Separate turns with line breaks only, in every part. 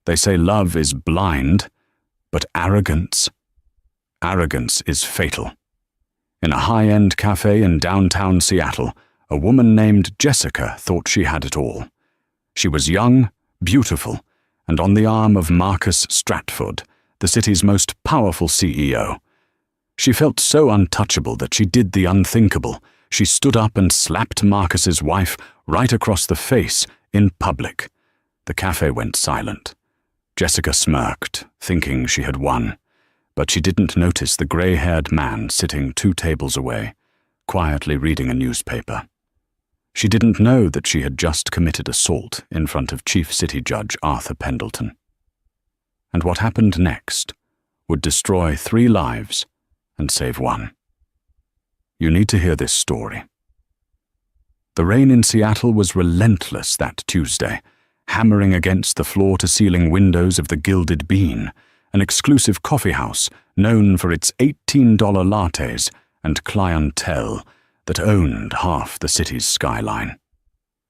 They say love is blind, but arrogance is fatal. In a high-end cafe in downtown Seattle, a woman named Jessica thought she had it all. She was young, beautiful, and on the arm of Marcus Stratford, the city's most powerful CEO. She felt so untouchable that she did the unthinkable. She stood up and slapped Marcus's wife right across the face in public. The cafe went silent. Jessica smirked, thinking she had won, but she didn't notice the grey-haired man sitting 2 tables away, quietly reading a newspaper. She didn't know that she had just committed assault in front of Chief City Judge Arthur Pendleton. And what happened next would destroy 3 lives and save 1. You need to hear this story. The rain in Seattle was relentless that Tuesday, hammering against the floor-to-ceiling windows of the Gilded Bean, an exclusive coffeehouse known for its $18 lattes and clientele that owned half the city's skyline.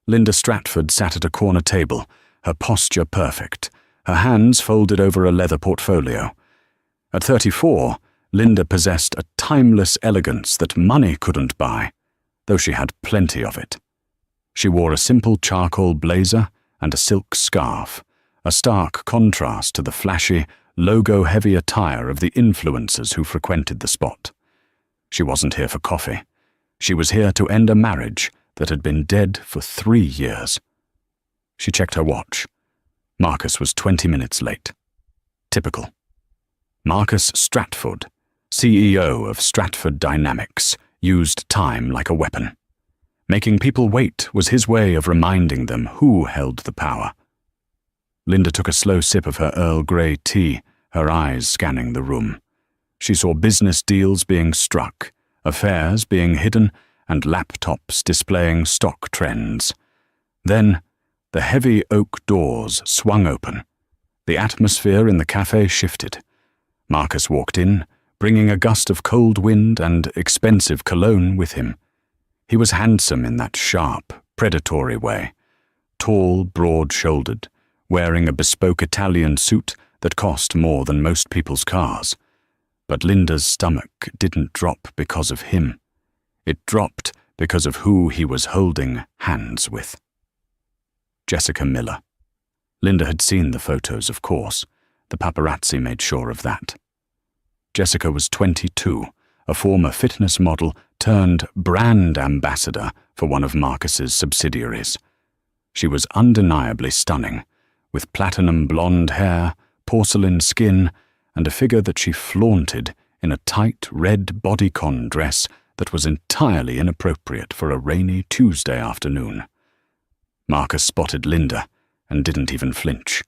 Linda Stratford sat at a corner table, her posture perfect, her hands folded over a leather portfolio. At 34, Linda possessed a timeless elegance that money couldn't buy, though she had plenty of it. She wore a simple charcoal blazer and a silk scarf, a stark contrast to the flashy, logo-heavy attire of the influencers who frequented the spot. She wasn't here for coffee. She was here to end a marriage that had been dead for 3 years. She checked her watch. Marcus was 20 minutes late. Typical. Marcus Stratford, CEO of Stratford Dynamics, used time like a weapon. Making people wait was his way of reminding them who held the power. Linda took a slow sip of her Earl Grey tea, her eyes scanning the room. She saw business deals being struck, affairs being hidden, and laptops displaying stock trends. Then, the heavy oak doors swung open. The atmosphere in the cafe shifted. Marcus walked in, bringing a gust of cold wind and expensive cologne with him. He was handsome in that sharp, predatory way, tall, broad-shouldered, wearing a bespoke Italian suit that cost more than most people's cars. But Linda's stomach didn't drop because of him. It dropped because of who he was holding hands with. Jessica Miller. Linda had seen the photos, of course. The paparazzi made sure of that. Jessica was 22, a former fitness model turned brand ambassador for one of Marcus's subsidiaries. She was undeniably stunning, with platinum blonde hair, porcelain skin, and a figure that she flaunted in a tight red bodycon dress that was entirely inappropriate for a rainy Tuesday afternoon. Marcus spotted Linda and didn't even flinch.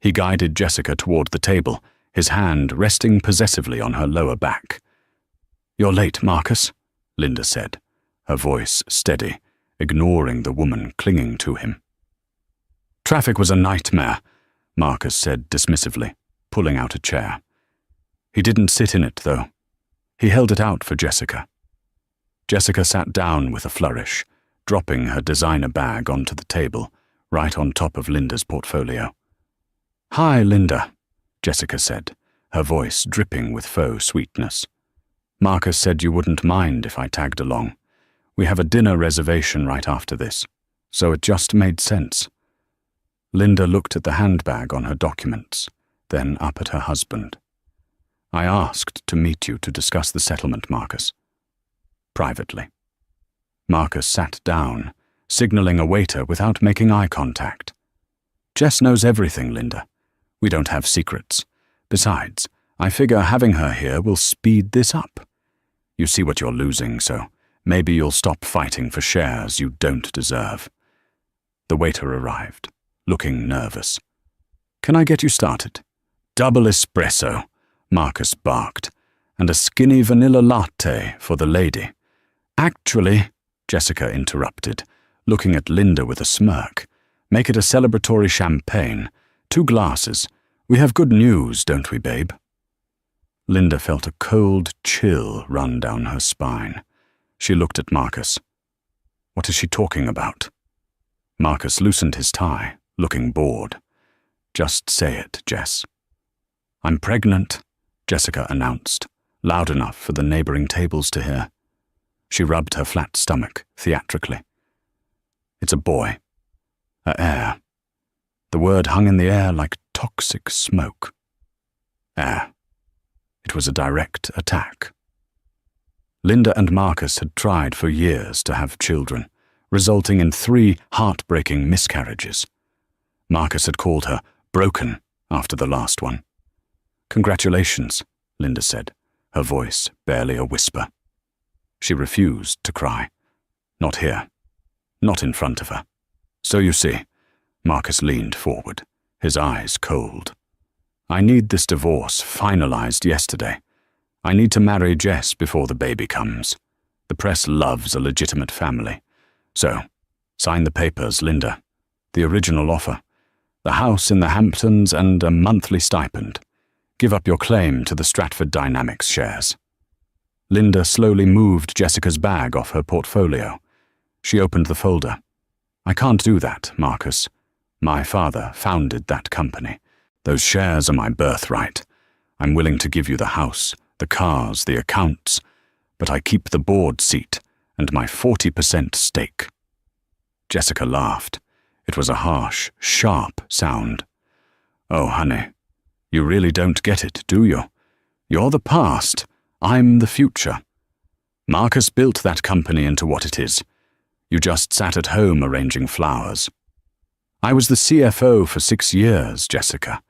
He guided Jessica toward the table, his hand resting possessively on her lower back. "You're late, Marcus," Linda said, her voice steady, ignoring the woman clinging to him. "Traffic was a nightmare," Marcus said dismissively, pulling out a chair. He didn't sit in it, though. He held it out for Jessica. Jessica sat down with a flourish, dropping her designer bag onto the table, right on top of Linda's portfolio. "Hi, Linda," Jessica said, her voice dripping with faux sweetness. "Marcus said you wouldn't mind if I tagged along. We have a dinner reservation right after this, so it just made sense." Linda looked at the handbag on her documents, then up at her husband. "I asked to meet you to discuss the settlement, Marcus." Privately. Marcus sat down, signaling a waiter without making eye contact. "Jess knows everything, Linda. We don't have secrets. Besides, I figure having her here will speed this up. You see what you're losing, so maybe you'll stop fighting for shares you don't deserve." The waiter arrived, looking nervous. "Can I get you started?" "Double espresso," Marcus barked, "and a skinny vanilla latte for the lady." "Actually," Jessica interrupted, looking at Linda with a smirk, "make it a celebratory champagne. 2 glasses. We have good news, don't we, babe?" Linda felt a cold chill run down her spine. She looked at Marcus. "What is she talking about?" Marcus loosened his tie, looking bored. Just say it, Jess." "I'm pregnant," Jessica announced, loud enough for the neighboring tables to hear. She rubbed her flat stomach theatrically. "It's a boy. A heir." The word hung in the air like toxic smoke. Heir. It was a direct attack. Linda and Marcus had tried for years to have children, resulting in 3 heartbreaking miscarriages. Marcus had called her broken after the last one. "Congratulations," Linda said, her voice barely a whisper. She refused to cry. Not here. Not in front of her. "So you see," Marcus leaned forward, his eyes cold. "I need this divorce finalized yesterday. I need to marry Jess before the baby comes. The press loves a legitimate family. So, sign the papers, Linda. The original offer. The house in the Hamptons and a monthly stipend. Give up your claim to the Stratford Dynamics shares." Linda slowly moved Jessica's bag off her portfolio. She opened the folder. "I can't do that, Marcus. My father founded that company. Those shares are my birthright. I'm willing to give you the house, the cars, the accounts, but I keep the board seat and my 40% stake." Jessica laughed. It was a harsh, sharp sound. "Oh, honey, you really don't get it, do you? You're the past. I'm the future. Marcus built that company into what it is. You just sat at home arranging flowers." "I was the CFO for 6 years, Jessica,"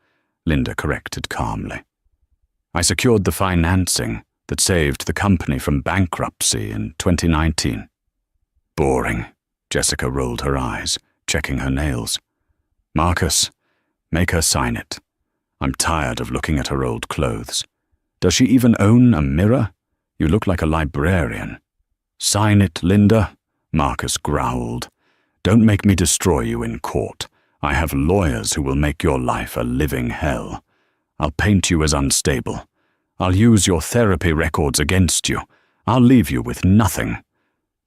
Linda corrected calmly. "I secured the financing that saved the company from bankruptcy in 2019. "Boring," Jessica rolled her eyes, checking her nails. "Marcus, make her sign it. I'm tired of looking at her old clothes. Does she even own a mirror? You look like a librarian." "Sign it, Linda," Marcus growled. "Don't make me destroy you in court. I have lawyers who will make your life a living hell. I'll paint you as unstable. I'll use your therapy records against you. I'll leave you with nothing."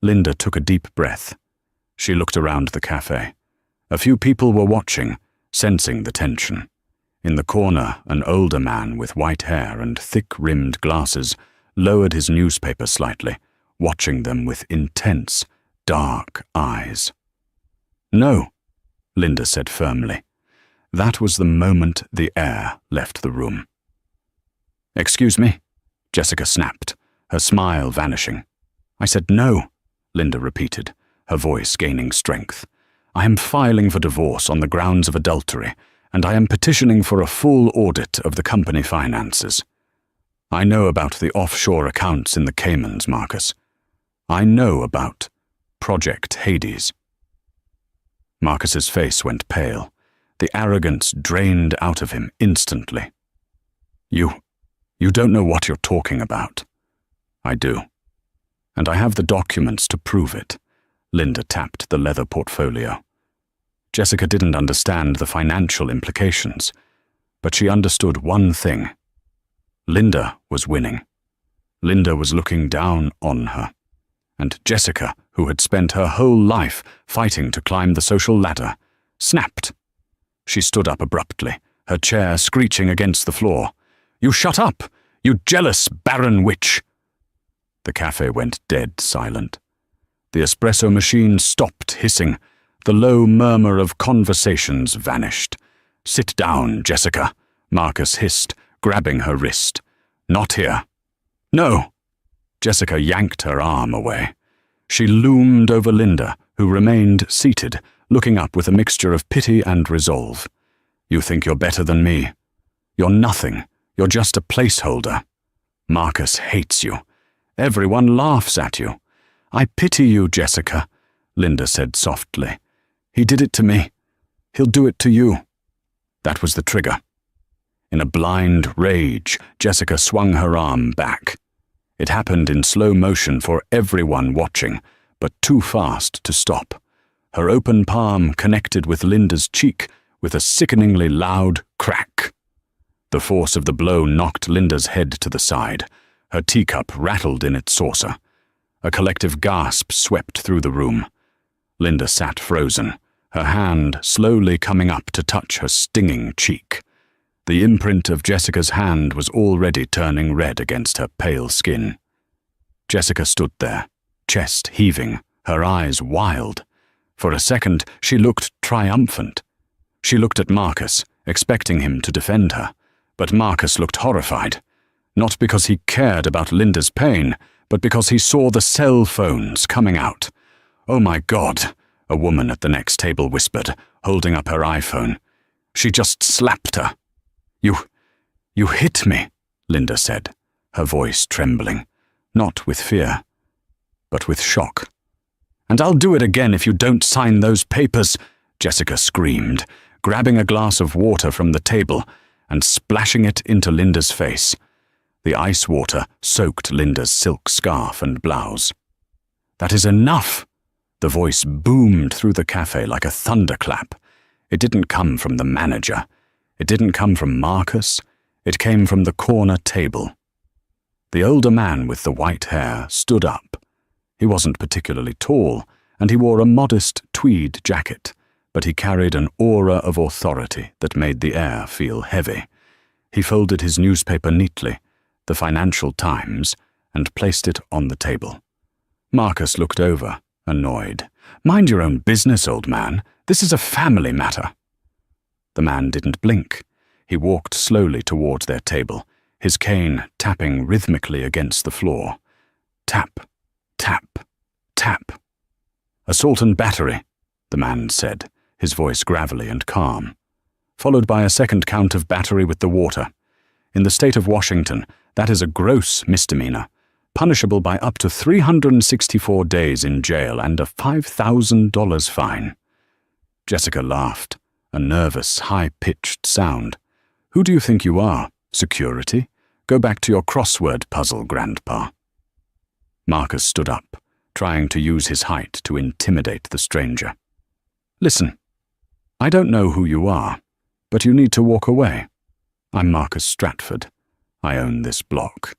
Linda took a deep breath. She looked around the cafe. A few people were watching, sensing the tension. In the corner, an older man with white hair and thick-rimmed glasses lowered his newspaper slightly, watching them with intense, dark eyes. "No," Linda said firmly. That was the moment the heir left the room. "Excuse me," Jessica snapped, her smile vanishing. "I said no," Linda repeated, her voice gaining strength. "I am filing for divorce on the grounds of adultery, and I am petitioning for a full audit of the company finances. I know about the offshore accounts in the Caymans, Marcus. I know about Project Hades." Marcus's face went pale. The arrogance drained out of him instantly. You don't know what you're talking about." "I do. And I have the documents to prove it." Linda tapped the leather portfolio. Jessica didn't understand the financial implications, but she understood one thing. Linda was winning. Linda was looking down on her. And Jessica, who had spent her whole life fighting to climb the social ladder, snapped. She stood up abruptly, her chair screeching against the floor. "You shut up! You jealous, barren witch!" The cafe went dead silent. The espresso machine stopped hissing. The low murmur of conversations vanished. "Sit down, Jessica," Marcus hissed, grabbing her wrist. "Not here." "No!" Jessica yanked her arm away. She loomed over Linda, who remained seated, looking up with a mixture of pity and resolve. "You think you're better than me. You're nothing. You're just a placeholder. Marcus hates you. Everyone laughs at you. I pity you, Jessica," Linda said softly. "He did it to me. He'll do it to you." That was the trigger. In a blind rage, Jessica swung her arm back. It happened in slow motion for everyone watching, but too fast to stop. Her open palm connected with Linda's cheek with a sickeningly loud crack. The force of the blow knocked Linda's head to the side. Her teacup rattled in its saucer. A collective gasp swept through the room. Linda sat frozen, her hand slowly coming up to touch her stinging cheek. The imprint of Jessica's hand was already turning red against her pale skin. Jessica stood there, chest heaving, her eyes wild. For a second, she looked triumphant. She looked at Marcus, expecting him to defend her, but Marcus looked horrified, not because he cared about Linda's pain, but because he saw the cell phones coming out. "Oh my God," a woman at the next table whispered, holding up her iPhone. "She just slapped her." You hit me," Linda said, her voice trembling, not with fear, but with shock. "And I'll do it again if you don't sign those papers," Jessica screamed, grabbing a glass of water from the table and splashing it into Linda's face. The ice water soaked Linda's silk scarf and blouse. "That is enough!" The voice boomed through the cafe like a thunderclap. It didn't come from the manager. It didn't come from Marcus. It came from the corner table. The older man with the white hair stood up. He wasn't particularly tall, and he wore a modest tweed jacket, but he carried an aura of authority that made the air feel heavy. He folded his newspaper neatly, the Financial Times, and placed it on the table. Marcus looked over, annoyed. "Mind your own business, old man. This is a family matter." The man didn't blink. He walked slowly toward their table, his cane tapping rhythmically against the floor. Tap, tap, tap. "Assault and battery," the man said, his voice gravelly and calm, followed by a second count of battery with the water. "In the state of Washington, that is a gross misdemeanor, punishable by up to 364 days in jail and a $5,000 fine." Jessica laughed, a nervous, high-pitched sound. "Who do you think you are? Security? Go back to your crossword puzzle, Grandpa." Marcus stood up, trying to use his height to intimidate the stranger. "Listen, I don't know who you are, but you need to walk away. I'm Marcus Stratford. I own this block.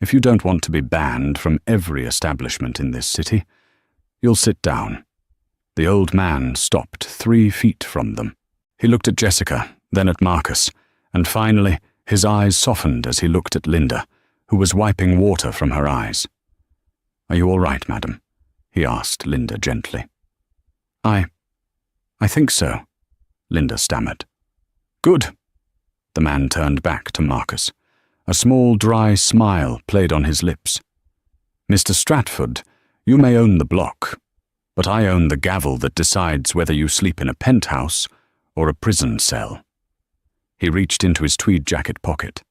If you don't want to be banned from every establishment in this city, you'll sit down." The old man stopped 3 feet from them. He looked at Jessica, then at Marcus, and finally his eyes softened as he looked at Linda, who was wiping water from her eyes. "Are you all right, madam?" he asked Linda gently. I think so," Linda stammered. "Good." The man turned back to Marcus. A small, dry smile played on his lips. "Mr. Stratford, you may own the block, but I own the gavel that decides whether you sleep in a penthouse or a prison cell." He reached into his tweed jacket pocket.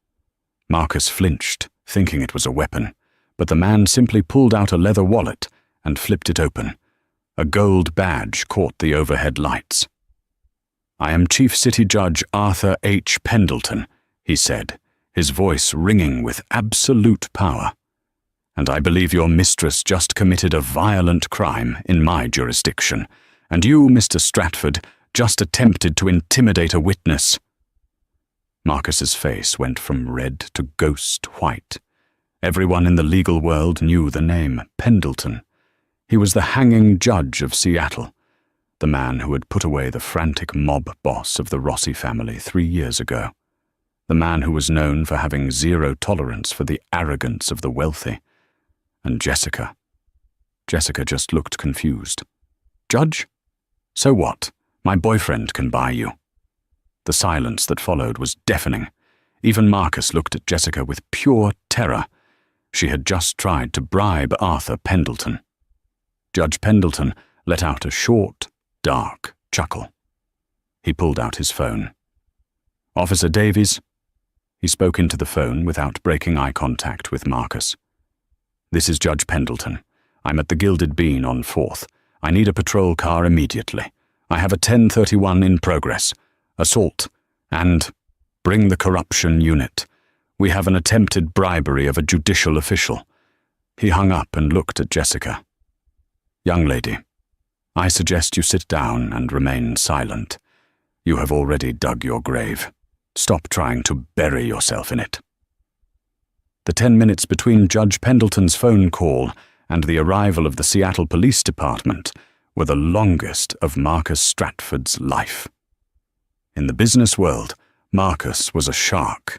Marcus flinched, thinking it was a weapon, but the man simply pulled out a leather wallet and flipped it open. A gold badge caught the overhead lights. "I am Chief City Judge Arthur H. Pendleton," he said, his voice ringing with absolute power. "And I believe your mistress just committed a violent crime in my jurisdiction, and you, Mr. Stratford, just attempted to intimidate a witness." Marcus's face went from red to ghost white. Everyone in the legal world knew the name Pendleton. He was the hanging judge of Seattle, the man who had put away the frantic mob boss of the Rossi family 3 years ago, the man who was known for having zero tolerance for the arrogance of the wealthy. And Jessica just looked confused. "Judge? So what? My boyfriend can buy you." The silence that followed was deafening. Even Marcus looked at Jessica with pure terror. She had just tried to bribe Arthur Pendleton. Judge Pendleton let out a short, dark chuckle. He pulled out his phone. "Officer Davies?" He spoke into the phone without breaking eye contact with Marcus. "This is Judge Pendleton. I'm at the Gilded Bean on 4th. I need a patrol car immediately. I have a 1031 in progress. Assault. And bring the corruption unit. We have an attempted bribery of a judicial official." He hung up and looked at Jessica. "Young lady, I suggest you sit down and remain silent. You have already dug your grave. Stop trying to bury yourself in it." The 10 minutes between Judge Pendleton's phone call and the arrival of the Seattle Police Department were the longest of Marcus Stratford's life. In the business world, Marcus was a shark.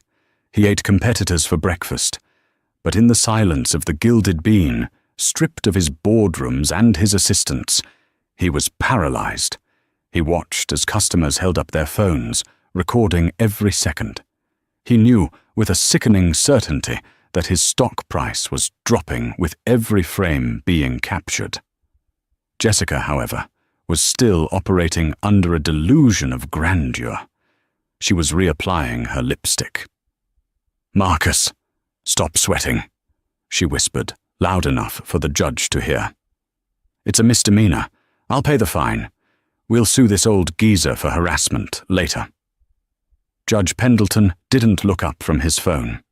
He ate competitors for breakfast, but in the silence of the Gilded Bean, stripped of his boardrooms and his assistants, he was paralyzed. He watched as customers held up their phones, recording every second. He knew with a sickening certainty that his stock price was dropping with every frame being captured. Jessica, however, was still operating under a delusion of grandeur. She was reapplying her lipstick. "Marcus, stop sweating," she whispered, loud enough for the judge to hear. "It's a misdemeanor. I'll pay the fine. We'll sue this old geezer for harassment later." Judge Pendleton didn't look up from his phone.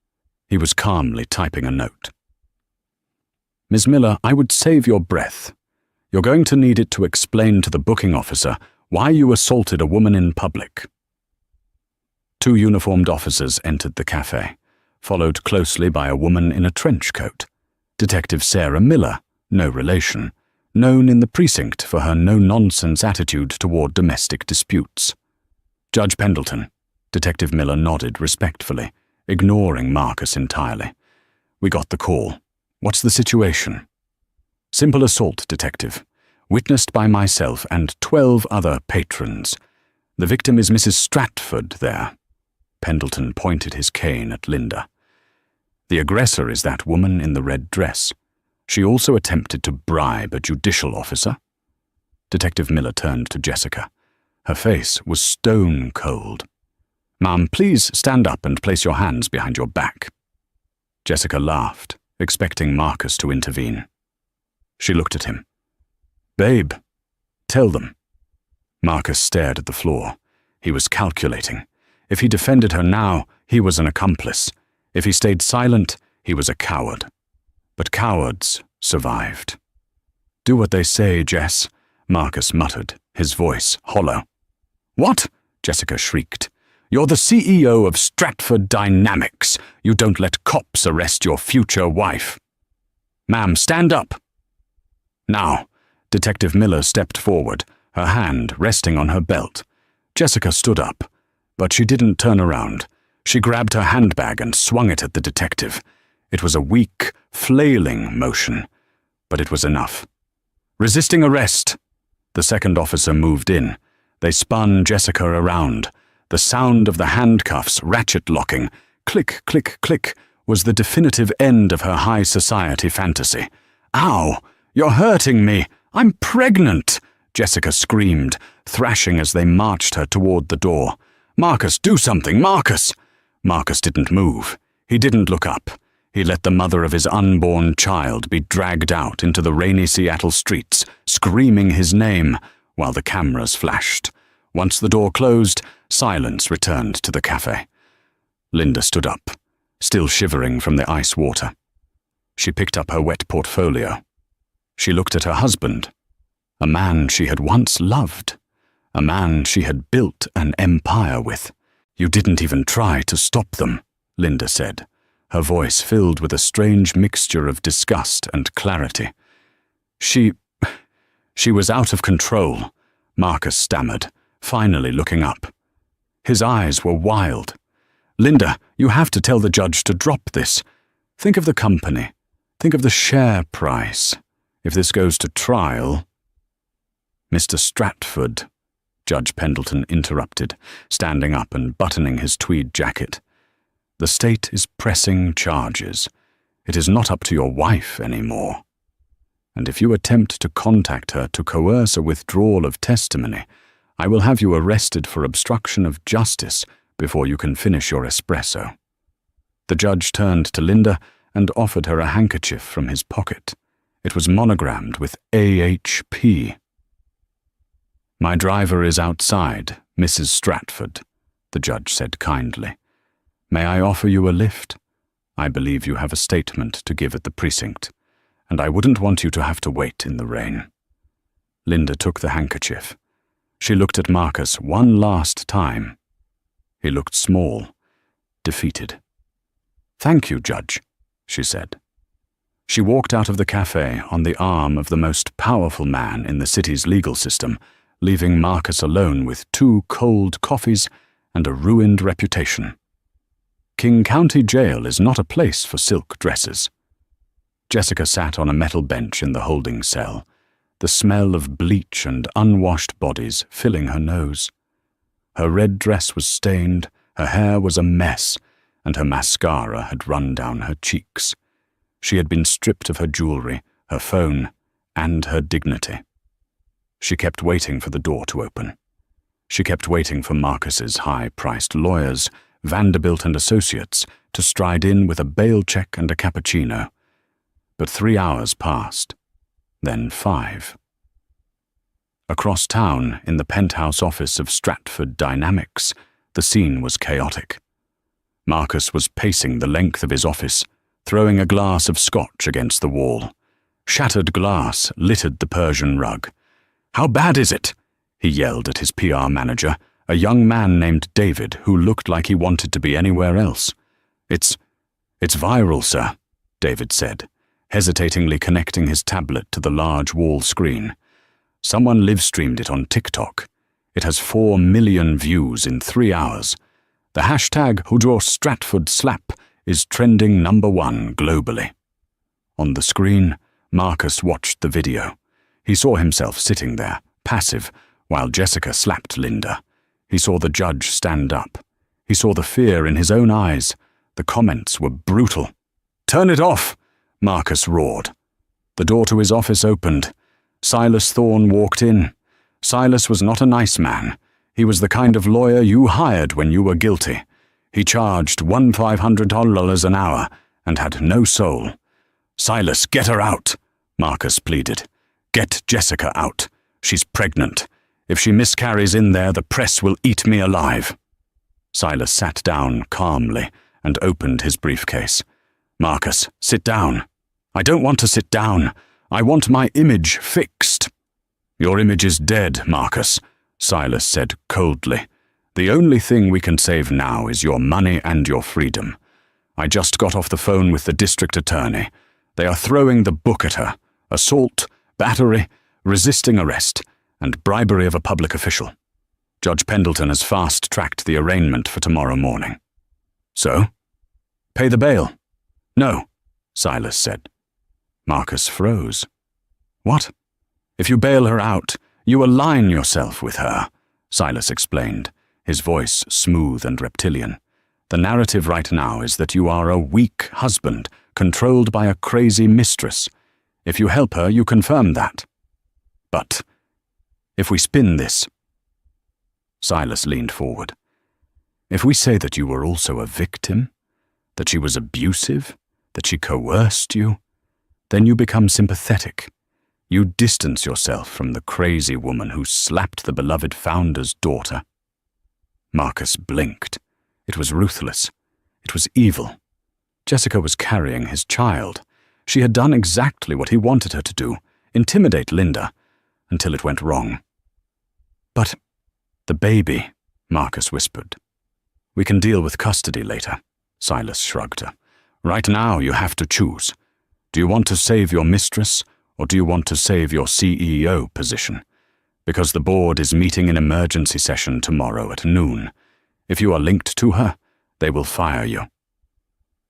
He was calmly typing a note. "Ms. Miller, I would save your breath. You're going to need it to explain to the booking officer why you assaulted a woman in public." Two uniformed officers entered the cafe, followed closely by a woman in a trench coat, Detective Sarah Miller, no relation, known in the precinct for her no-nonsense attitude toward domestic disputes. "Judge Pendleton," Detective Miller nodded respectfully, ignoring Marcus entirely. "We got the call. What's the situation?" "Simple assault, Detective. Witnessed by myself and 12 other patrons. The victim is Mrs. Stratford there." Pendleton pointed his cane at Linda. "The aggressor is that woman in the red dress. She also attempted to bribe a judicial officer." Detective Miller turned to Jessica. Her face was stone cold. "Ma'am, please stand up and place your hands behind your back." Jessica laughed, expecting Marcus to intervene. She looked at him. "Babe, tell them." Marcus stared at the floor. He was calculating. If he defended her now, he was an accomplice. If he stayed silent, he was a coward. But cowards survived. "Do what they say, Jess," Marcus muttered, his voice hollow. "What?" Jessica shrieked. "You're the CEO of Stratford Dynamics. You don't let cops arrest your future wife." "Ma'am, stand up." Now, Detective Miller stepped forward, her hand resting on her belt. Jessica stood up, but she didn't turn around. She grabbed her handbag and swung it at the detective. It was a weak, flailing motion, but it was enough. "Resisting arrest." The second officer moved in. They spun Jessica around. The sound of the handcuffs ratchet-locking, click, click, click, was the definitive end of her high society fantasy. "Ow! You're hurting me! I'm pregnant!" Jessica screamed, thrashing as they marched her toward the door. "Marcus, do something, Marcus!" Marcus didn't move. He didn't look up. He let the mother of his unborn child be dragged out into the rainy Seattle streets, screaming his name, while the cameras flashed. Once the door closed, silence returned to the cafe. Linda stood up, still shivering from the ice water. She picked up her wet portfolio. She looked at her husband, a man she had once loved, a man she had built an empire with. "You didn't even try to stop them," Linda said, her voice filled with a strange mixture of disgust and clarity. She was out of control," Marcus stammered, finally looking up. His eyes were wild. "Linda, you have to tell the judge to drop this. Think of the company. Think of the share price. If this goes to trial—" "Mr. Stratford," Judge Pendleton interrupted, standing up and buttoning his tweed jacket. "The state is pressing charges. It is not up to your wife anymore. And if you attempt to contact her to coerce a withdrawal of testimony, I will have you arrested for obstruction of justice before you can finish your espresso." The judge turned to Linda and offered her a handkerchief from his pocket. It was monogrammed with AHP. "My driver is outside, Mrs. Stratford," the judge said kindly. "May I offer you a lift? I believe you have a statement to give at the precinct, and I wouldn't want you to have to wait in the rain." Linda took the handkerchief. She looked at Marcus one last time. He looked small, defeated. "Thank you, Judge," she said. She walked out of the cafe on the arm of the most powerful man in the city's legal system, leaving Marcus alone with 2 cold coffees and a ruined reputation. King County Jail is not a place for silk dresses. Jessica sat on a metal bench in the holding cell, the smell of bleach and unwashed bodies filling her nose. Her red dress was stained, her hair was a mess, and her mascara had run down her cheeks. She had been stripped of her jewelry, her phone, and her dignity. She kept waiting for the door to open. She kept waiting for Marcus's high-priced lawyers, Vanderbilt and Associates, to stride in with a bail check and a cappuccino. But 3 hours passed, then 5. Across town, in the penthouse office of Stratford Dynamics, the scene was chaotic. Marcus was pacing the length of his office, throwing a glass of scotch against the wall. Shattered glass littered the Persian rug. "How bad is it?" he yelled at his PR manager, a young man named David who looked like he wanted to be anywhere else. It's viral, sir," David said, hesitatingly connecting his tablet to the large wall screen. "Someone live-streamed it on TikTok. It has 4 million views in 3 hours. The hashtag #HudraStratfordSlap is trending #1 globally." On the screen, Marcus watched the video. He saw himself sitting there, passive, while Jessica slapped Linda. He saw the judge stand up. He saw the fear in his own eyes. The comments were brutal. "Turn it off!" Marcus roared. The door to his office opened. Silas Thorne walked in. Silas was not a nice man. He was the kind of lawyer you hired when you were guilty. He charged $1,500 an hour and had no soul. "Silas, get her out," Marcus pleaded. "Get Jessica out. She's pregnant. If she miscarries in there, the press will eat me alive." Silas sat down calmly and opened his briefcase. "Marcus, sit down." "I don't want to sit down. I want my image fixed." "Your image is dead, Marcus," Silas said coldly. "The only thing we can save now is your money and your freedom. I just got off the phone with the district attorney. They are throwing the book at her. Assault, battery, resisting arrest, and bribery of a public official. Judge Pendleton has fast-tracked the arraignment for tomorrow morning." "So? Pay the bail?" "No," Silas said. Marcus froze. "What?" "If you bail her out, you align yourself with her," Silas explained, his voice smooth and reptilian. "The narrative right now is that you are a weak husband, controlled by a crazy mistress. If you help her, you confirm that. But if we spin this..." Silas leaned forward. "If we say that you were also a victim, that she was abusive, that she coerced you, then you become sympathetic. You distance yourself from the crazy woman who slapped the beloved founder's daughter." Marcus blinked. It was ruthless. It was evil. Jessica was carrying his child. She had done exactly what he wanted her to do, intimidate Linda, until it went wrong. "But the baby," Marcus whispered. "We can deal with custody later," Silas shrugged. "Right now you have to choose. Do you want to save your mistress, or do you want to save your CEO position? Because the board is meeting in emergency session tomorrow at noon. If you are linked to her, they will fire you."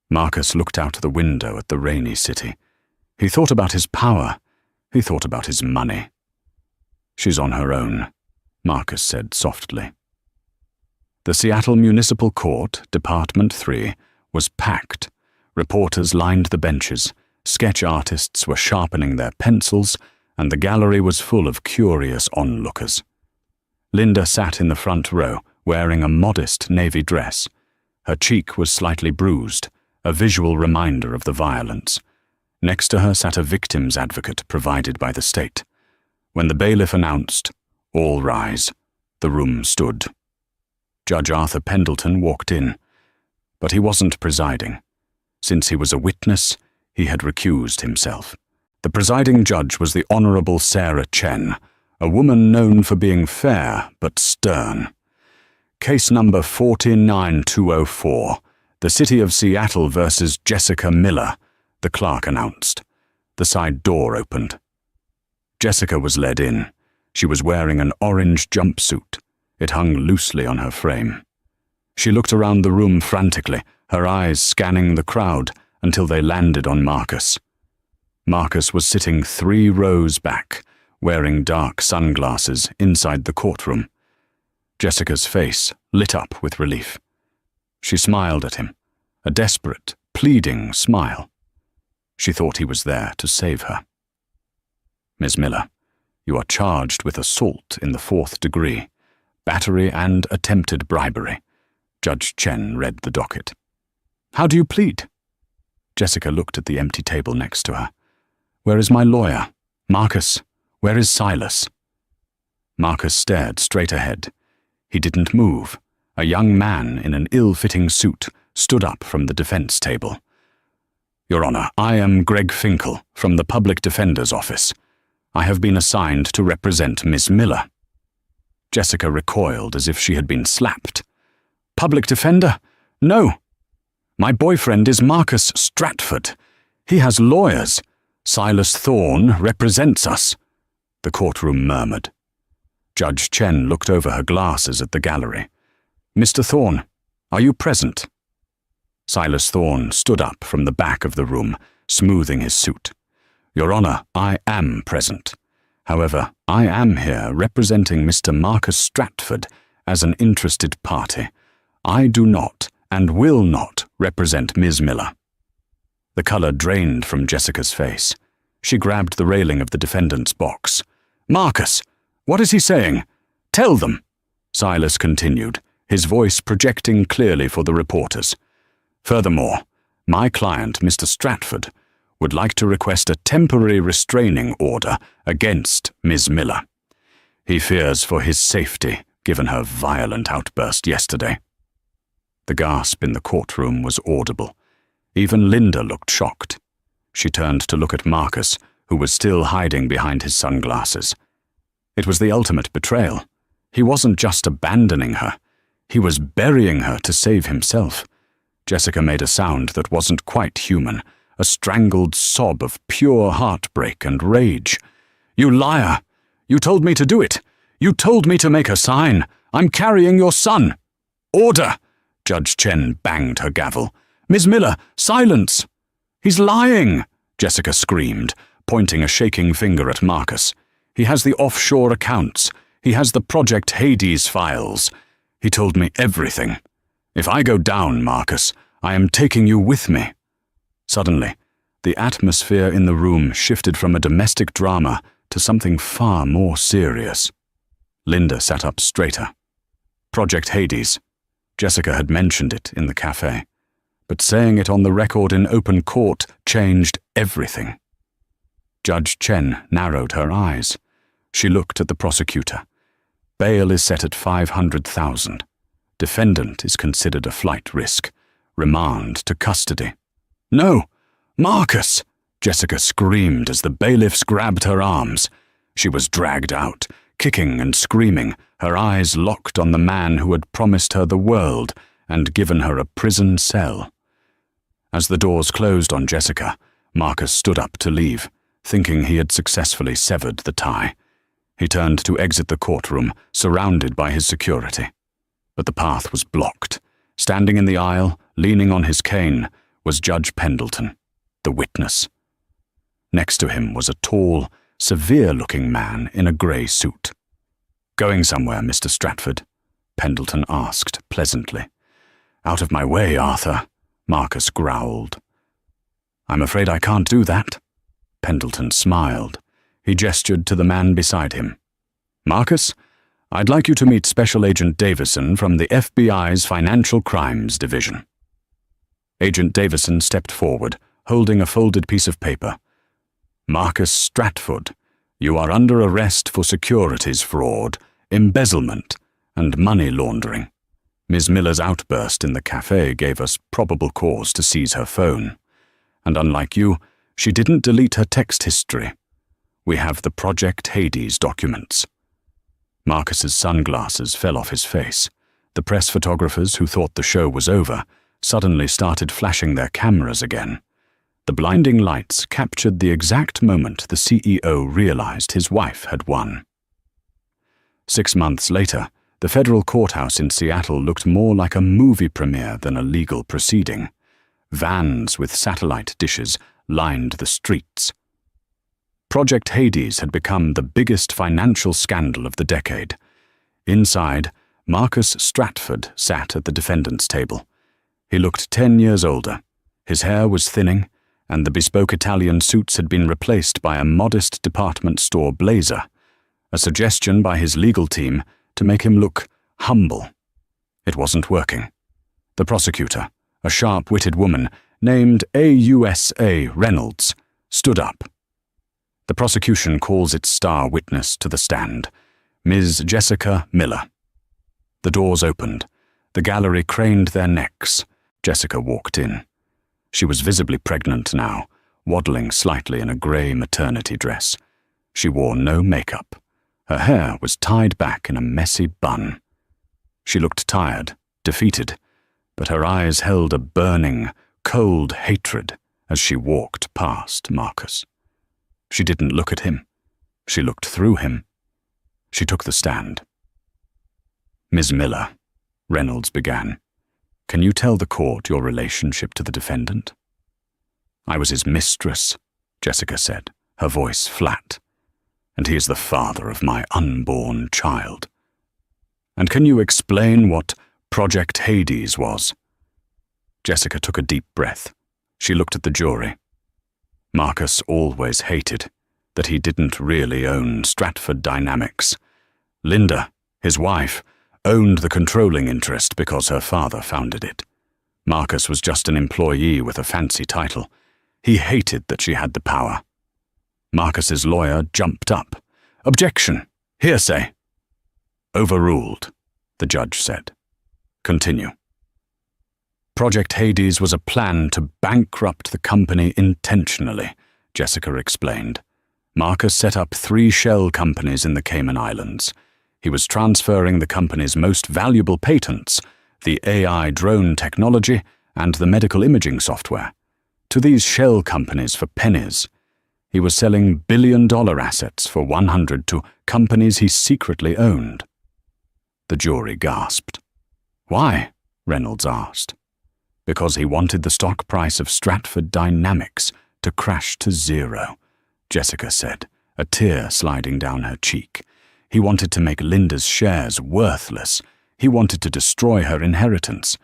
Marcus looked out the window at the rainy city. He thought about his power. He thought about his money. "She's on her own," Marcus said softly. The Seattle Municipal Court, Department 3, was packed. Reporters lined the benches. Sketch artists were sharpening their pencils, and the gallery was full of curious onlookers. Linda sat in the front row, wearing a modest navy dress. Her cheek was slightly bruised, a visual reminder of the violence. Next to her sat a victim's advocate provided by the state. When the bailiff announced, "All rise," the room stood. Judge Arthur Pendleton walked in, but he wasn't presiding. Since he was a witness, he had recused himself. The presiding judge was the Honorable Sarah Chen, a woman known for being fair but stern. "Case number 49204, the City of Seattle versus Jessica Miller," the clerk announced. The side door opened. Jessica was led in. She was wearing an orange jumpsuit. It hung loosely on her frame. She looked around the room frantically, her eyes scanning the crowd until they landed on Marcus. Marcus was sitting 3 rows back, wearing dark sunglasses inside the courtroom. Jessica's face lit up with relief. She smiled at him, a desperate, pleading smile. She thought he was there to save her. Miss Miller, you are charged with assault in the 4th degree, battery and attempted bribery. Judge Chen read the docket. How do you plead? Jessica looked at the empty table next to her. Where is my lawyer? Marcus, where is Silas? Marcus stared straight ahead. He didn't move. A young man in an ill-fitting suit stood up from the defense table. Your Honor, I am Greg Finkel from the Public Defender's Office. I have been assigned to represent Miss Miller. Jessica recoiled as if she had been slapped. Public Defender? No. My boyfriend is Marcus Stratford. He has lawyers. Silas Thorne represents us. The courtroom murmured. Judge Chen looked over her glasses at the gallery. Mr. Thorne, are you present? Silas Thorne stood up from the back of the room, smoothing his suit. Your Honor, I am present. However, I am here representing Mr. Marcus Stratford as an interested party. I do not and will not represent Ms. Miller. The color drained from Jessica's face. She grabbed the railing of the defendant's box. Marcus, what is he saying? Tell them. Silas continued, his voice projecting clearly for the reporters. Furthermore, my client, Mr. Stratford, would like to request a temporary restraining order against Ms. Miller. He fears for his safety, given her violent outburst yesterday. The gasp in the courtroom was audible. Even Linda looked shocked. She turned to look at Marcus, who was still hiding behind his sunglasses. It was the ultimate betrayal. He wasn't just abandoning her. He was burying her to save himself. Jessica made a sound that wasn't quite human, a strangled sob of pure heartbreak and rage. You liar! You told me to do it! You told me to make a sign! I'm carrying your son! Order! Judge Chen banged her gavel. Miss Miller, silence! He's lying! Jessica screamed, pointing a shaking finger at Marcus. He has the offshore accounts. He has the Project Hades files. He told me everything. If I go down, Marcus, I am taking you with me. Suddenly, the atmosphere in the room shifted from a domestic drama to something far more serious. Linda sat up straighter. Project Hades. Jessica had mentioned it in the cafe, but saying it on the record in open court changed everything. Judge Chen narrowed her eyes. She looked at the prosecutor. Bail is set at $500,000. Defendant is considered a flight risk. Remand to custody. No! Marcus! Jessica screamed as the bailiffs grabbed her arms. She was dragged out, kicking and screaming, her eyes locked on the man who had promised her the world and given her a prison cell. As the doors closed on Jessica, Marcus stood up to leave, thinking he had successfully severed the tie. He turned to exit the courtroom, surrounded by his security. But the path was blocked. Standing in the aisle, leaning on his cane, was Judge Pendleton, the witness. Next to him was a tall, severe-looking man in a grey suit. Going somewhere, Mr. Stratford? Pendleton asked pleasantly. Out of my way, Arthur, Marcus growled. I'm afraid I can't do that. Pendleton smiled. He gestured to the man beside him. Marcus, I'd like you to meet Special Agent Davison from the FBI's Financial Crimes Division. Agent Davison stepped forward, holding a folded piece of paper. Marcus Stratford, you are under arrest for securities fraud, embezzlement, and money laundering. Ms. Miller's outburst in the cafe gave us probable cause to seize her phone. And unlike you, she didn't delete her text history. We have the Project Hades documents. Marcus's sunglasses fell off his face. The press photographers who thought the show was over suddenly started flashing their cameras again. The blinding lights captured the exact moment the CEO realized his wife had won. 6 months later, the federal courthouse in Seattle looked more like a movie premiere than a legal proceeding. Vans with satellite dishes lined the streets. Project Hades had become the biggest financial scandal of the decade. Inside, Marcus Stratford sat at the defendant's table. He looked 10 years older. His hair was thinning, and the bespoke Italian suits had been replaced by a modest department store blazer, a suggestion by his legal team to make him look humble. It wasn't working. The prosecutor, a sharp-witted woman named AUSA Reynolds, stood up. The prosecution calls its star witness to the stand, Ms. Jessica Miller. The doors opened. The gallery craned their necks. Jessica walked in. She was visibly pregnant now, waddling slightly in a grey maternity dress. She wore no makeup. Her hair was tied back in a messy bun. She looked tired, defeated, but her eyes held a burning, cold hatred as she walked past Marcus. She didn't look at him. She looked through him. She took the stand. "Ms. Miller," Reynolds began, "can you tell the court your relationship to the defendant?" "I was his mistress," Jessica said, her voice flat. "And he is the father of my unborn child." "And can you explain what Project Hades was?" Jessica took a deep breath. She looked at the jury. Marcus always hated that he didn't really own Stratford Dynamics. Linda, his wife, owned the controlling interest because her father founded it. Marcus was just an employee with a fancy title. He hated that she had the power. Marcus's lawyer jumped up. "Objection! Hearsay!" "Overruled," the judge said. "Continue." "Project Hades was a plan to bankrupt the company intentionally," Jessica explained. "Marcus set up 3 shell companies in the Cayman Islands. He was transferring the company's most valuable patents, the AI drone technology and the medical imaging software, to these shell companies for pennies. He was selling billion-dollar assets for 100 to companies he secretly owned." The jury gasped. "Why?" Reynolds asked. "Because he wanted the stock price of Stratford Dynamics to crash to 0, Jessica said, a tear sliding down her cheek. "He wanted to make Linda's shares worthless. He wanted to destroy her inheritance.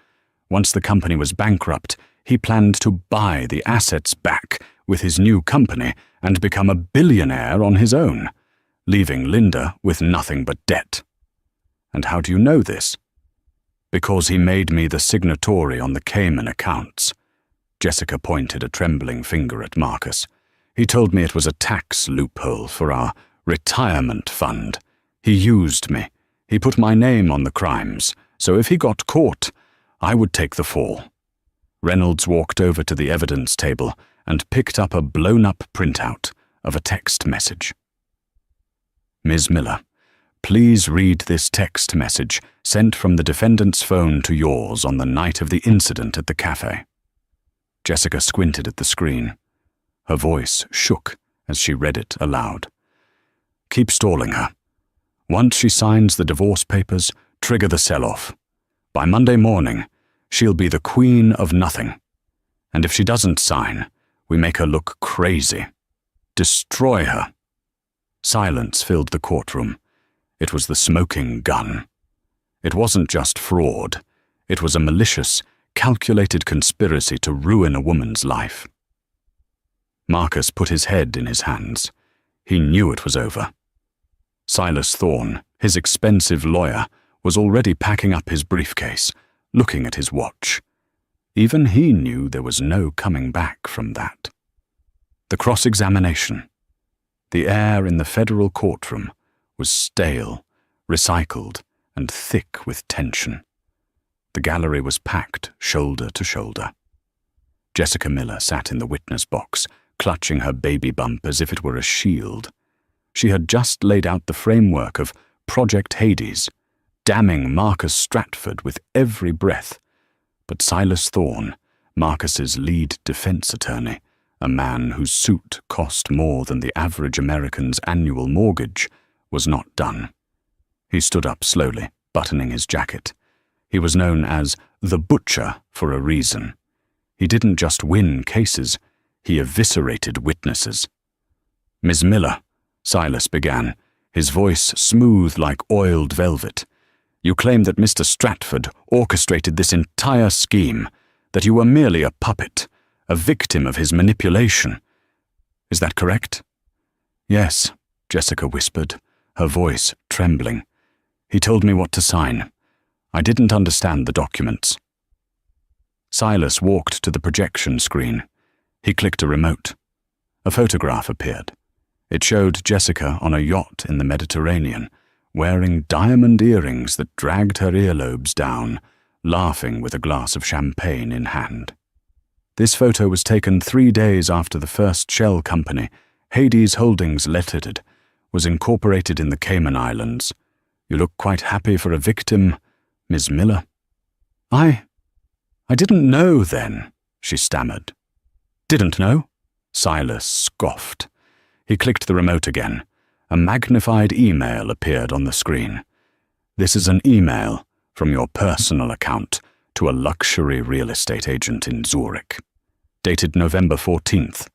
Once the company was bankrupt, he planned to buy the assets back with his new company and become a billionaire on his own, leaving Linda with nothing but debt." "And how do you know this?" "Because he made me the signatory on the Cayman accounts." Jessica pointed a trembling finger at Marcus. "He told me it was a tax loophole for our retirement fund. He used me. He put my name on the crimes, so if he got caught, I would take the fall." Reynolds walked over to the evidence table and picked up a blown-up printout of a text message. "Ms. Miller, please read this text message sent from the defendant's phone to yours on the night of the incident at the cafe." Jessica squinted at the screen. Her voice shook as she read it aloud. "Keep stalling her. Once she signs the divorce papers, trigger the sell-off. By Monday morning, she'll be the queen of nothing. And if she doesn't sign, we make her look crazy. Destroy her." Silence filled the courtroom. It was the smoking gun. It wasn't just fraud. It was a malicious, calculated conspiracy to ruin a woman's life. Marcus put his head in his hands. He knew it was over. Silas Thorne, his expensive lawyer, was already packing up his briefcase, looking at his watch. Even he knew there was no coming back from that. The cross-examination. The air in the federal courtroom was stale, recycled, and thick with tension. The gallery was packed shoulder to shoulder. Jessica Miller sat in the witness box, clutching her baby bump as if it were a shield. She had just laid out the framework of Project Hades, damning Marcus Stratford with every breath. But Silas Thorne, Marcus's lead defense attorney, a man whose suit cost more than the average American's annual mortgage, was not done. He stood up slowly, buttoning his jacket. He was known as the Butcher for a reason. He didn't just win cases, he eviscerated witnesses. "Miss Miller," Silas began, his voice smooth like oiled velvet. "You claim that Mr. Stratford orchestrated this entire scheme, that you were merely a puppet, a victim of his manipulation. Is that correct?" "Yes," Jessica whispered, her voice trembling. "He told me what to sign. I didn't understand the documents." Silas walked to the projection screen. He clicked a remote. A photograph appeared. It showed Jessica on a yacht in the Mediterranean, wearing diamond earrings that dragged her earlobes down, laughing with a glass of champagne in hand. This photo was taken 3 days after the first shell company, Hades Holdings Limited, was incorporated in the Cayman Islands. "You look quite happy for a victim, Miss Miller." I didn't know then," she stammered. "Didn't know?" Silas scoffed. He clicked the remote again. A magnified email appeared on the screen. "This is an email from your personal account to a luxury real estate agent in Zurich. Dated November 14th.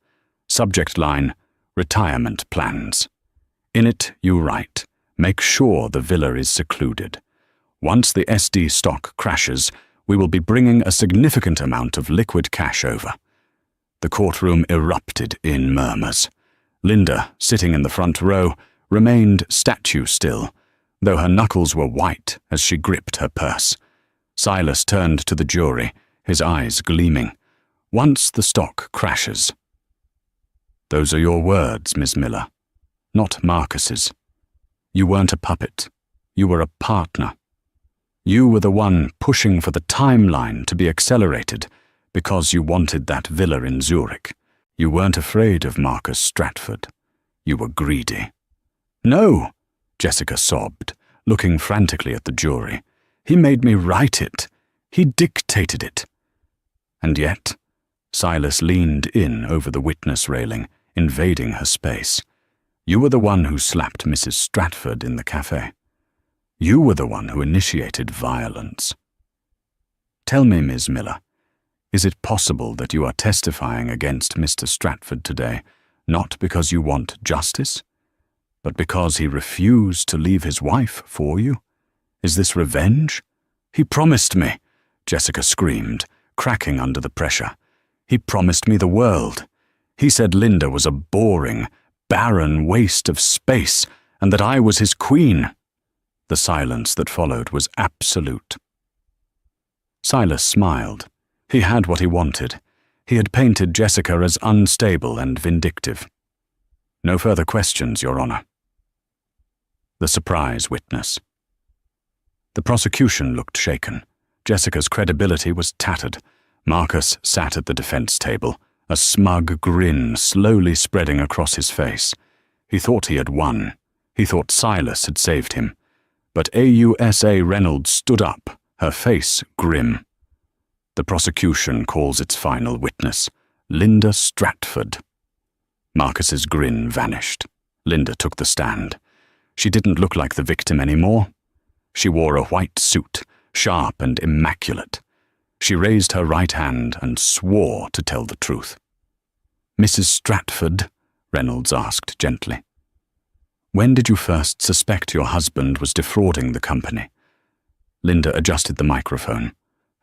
Subject line, retirement plans. In it you write, make sure the villa is secluded. Once the SD stock crashes, we will be bringing a significant amount of liquid cash over." The courtroom erupted in murmurs. Linda, sitting in the front row, remained statue still, though her knuckles were white as she gripped her purse. Silas turned to the jury, his eyes gleaming. "Once the stock crashes." "Those are your words, Miss Miller, not Marcus's. You weren't a puppet. You were a partner. You were the one pushing for the timeline to be accelerated because you wanted that villa in Zurich. You weren't afraid of Marcus Stratford. You were greedy." "No," Jessica sobbed, looking frantically at the jury. "He made me write it. He dictated it." And yet, Silas leaned in over the witness railing, invading her space. "You were the one who slapped Mrs. Stratford in the cafe. You were the one who initiated violence. Tell me, Ms. Miller, is it possible that you are testifying against Mr. Stratford today, not because you want justice, but because he refused to leave his wife for you? Is this revenge?" "He promised me," Jessica screamed, cracking under the pressure. "He promised me the world. He said Linda was a boring, barren waste of space, and that I was his queen." The silence that followed was absolute. Silas smiled. He had what he wanted. He had painted Jessica as unstable and vindictive. "No further questions, Your Honor." The surprise witness. The prosecution looked shaken. Jessica's credibility was tattered. Marcus sat at the defense table, a smug grin slowly spreading across his face. He thought he had won. He thought Silas had saved him. But AUSA Reynolds stood up, her face grim. The prosecution calls its final witness, Linda Stratford. Marcus's grin vanished. Linda took the stand. She didn't look like the victim anymore. She wore a white suit, sharp and immaculate. She raised her right hand and swore to tell the truth. "Mrs. Stratford," Reynolds asked gently, "when did you first suspect your husband was defrauding the company?" Linda adjusted the microphone.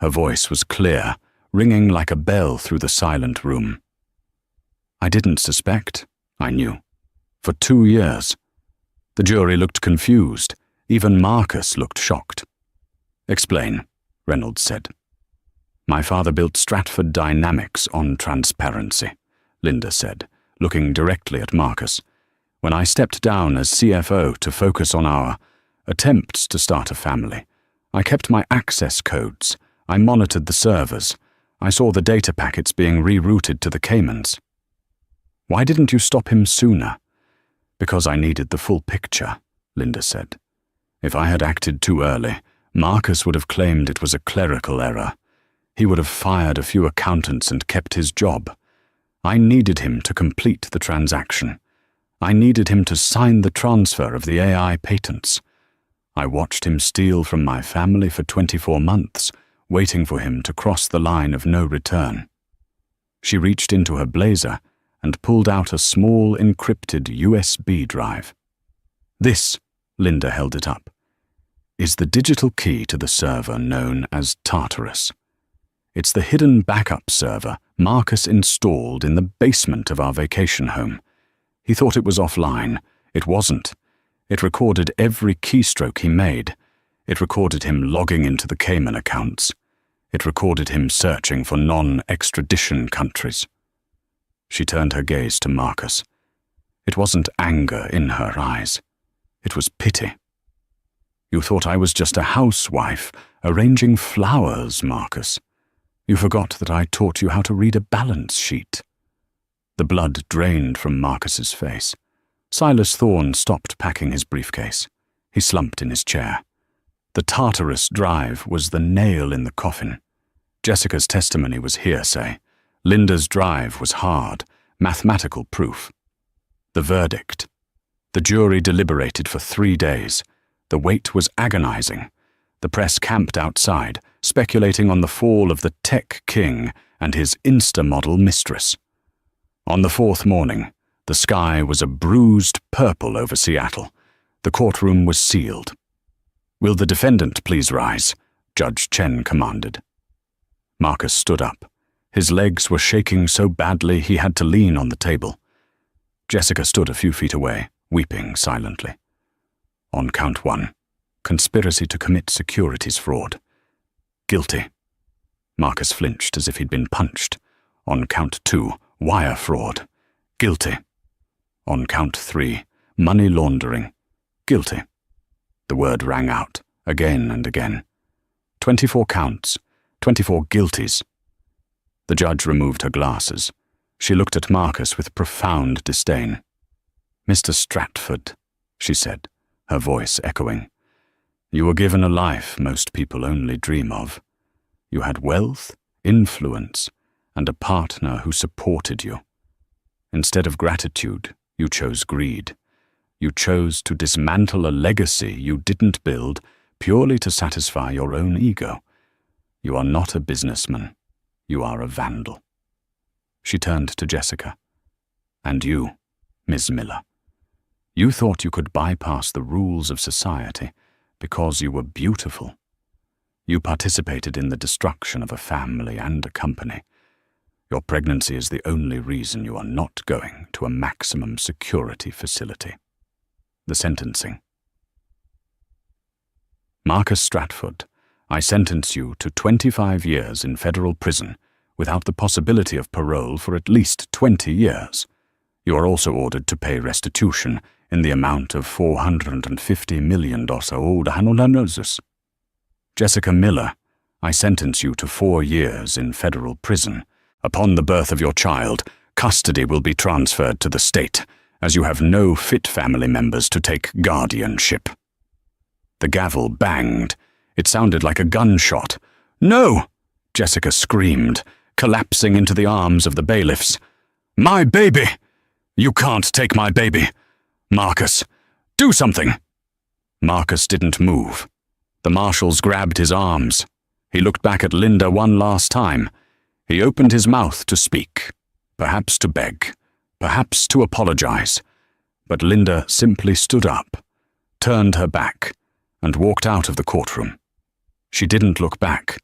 Her voice was clear, ringing like a bell through the silent room. "I didn't suspect. I knew. For 2 years." The jury looked confused. Even Marcus looked shocked. "Explain," Reynolds said. "My father built Stratford Dynamics on transparency," Linda said, looking directly at Marcus. "When I stepped down as CFO to focus on our attempts to start a family, I kept my access codes. I monitored the servers. I saw the data packets being rerouted to the Caymans." "Why didn't you stop him sooner?" "Because I needed the full picture," Linda said. "If I had acted too early, Marcus would have claimed it was a clerical error. He would have fired a few accountants and kept his job. I needed him to complete the transaction. I needed him to sign the transfer of the AI patents. I watched him steal from my family for 24 months, waiting for him to cross the line of no return. She reached into her blazer and pulled out a small encrypted USB drive. This, Linda held it up, is the digital key to the server known as Tartarus. It's the hidden backup server Marcus installed in the basement of our vacation home. He thought it was offline. It wasn't. It recorded every keystroke he made. It recorded him logging into the Cayman accounts. It recorded him searching for non-extradition countries. She turned her gaze to Marcus. It wasn't anger in her eyes. It was pity. You thought I was just a housewife arranging flowers, Marcus. You forgot that I taught you how to read a balance sheet. The blood drained from Marcus's face. Silas Thorne stopped packing his briefcase. He slumped in his chair. The Tartarus drive was the nail in the coffin. Jessica's testimony was hearsay. Linda's drive was hard, mathematical proof. The verdict. The jury deliberated for 3 days. The wait was agonizing. The press camped outside, speculating on the fall of the tech king and his Insta-model mistress. On the 4th morning, the sky was a bruised purple over Seattle. The courtroom was sealed. "Will the defendant please rise?" Judge Chen commanded. Marcus stood up. His legs were shaking so badly he had to lean on the table. Jessica stood a few feet away, weeping silently. On count 1, conspiracy to commit securities fraud. Guilty. Marcus flinched as if he'd been punched. On count 2, wire fraud. Guilty. On count 3, money laundering. Guilty. The word rang out, again and again. 24 counts, 24 guilties. The judge removed her glasses. She looked at Marcus with profound disdain. "Mr. Stratford," she said, her voice echoing, "you were given a life most people only dream of. You had wealth, influence, and a partner who supported you. Instead of gratitude, you chose greed. You chose to dismantle a legacy you didn't build purely to satisfy your own ego. You are not a businessman. You are a vandal." She turned to Jessica. "And you, Ms. Miller. You thought you could bypass the rules of society because you were beautiful. You participated in the destruction of a family and a company. Your pregnancy is the only reason you are not going to a maximum security facility." The sentencing. Marcus Stratford, I sentence you to 25 years in federal prison without the possibility of parole for at least 20 years. You are also ordered to pay restitution in the amount of $450 million. Jessica Miller, I sentence you to 4 years in federal prison. Upon the birth of your child, custody will be transferred to the state, as you have no fit family members to take guardianship. The gavel banged. It sounded like a gunshot. "No!" Jessica screamed, collapsing into the arms of the bailiffs. "My baby! You can't take my baby! Marcus, do something!" Marcus didn't move. The marshals grabbed his arms. He looked back at Linda one last time. He opened his mouth to speak, perhaps to beg, perhaps to apologize. But Linda simply stood up, turned her back, and walked out of the courtroom. She didn't look back.